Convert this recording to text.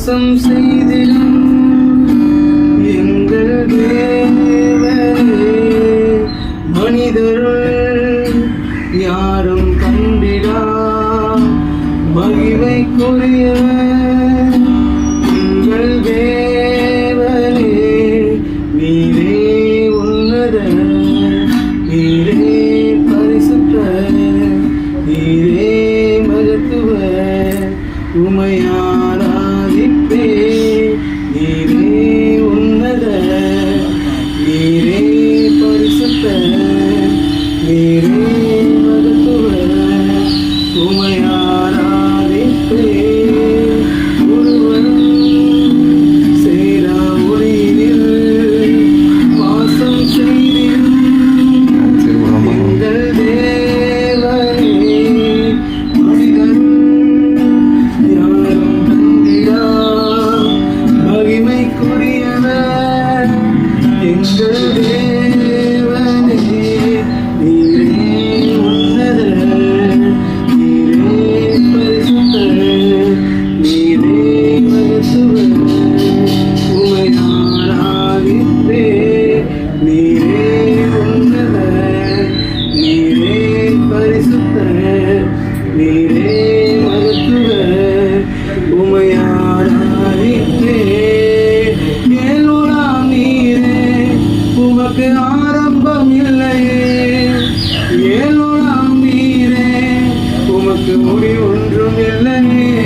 வாசம் செய்திடும் எங்கள் தேவனே, மனிதருள் யாரும் கண்டிடா மகிமைக்குரியவர் எங்கள் தேவனே. நீரே உன்னதர், நீரே பரிசுத்தர், நீரே மகத்துவர், உம்மை ஆராதிப்பே. நீரே உன்னதர், நீரே பரிசுத்தர், நீரே மகத்துவர், உம்மை ஆராதிப்பே. ஒருவரும் சேரா ஒளியில் வாசம் செய்திடும் எங்கள் தேவனே, மனிதர் யாரும் கண்டிடா மகிமைக்குரியவர் எங்கள் தேவனே. நீரே உன்னதர், நீரே பரிசுத்தர், நீரே மகத்துவர், உம்மை ஆராதிப்பே. நீரே உன்னதர், நீரே பரிசுத்தர், நீரே மகத்துவர், உம்மை ஆராதிப்பே. ஏலோலாம் நீரே, உமக்கு ஆரம்பம் இல்லையே. ஏலோலாம் நீரே, உமக்கு முடி ஒன்றும் இல்லையே.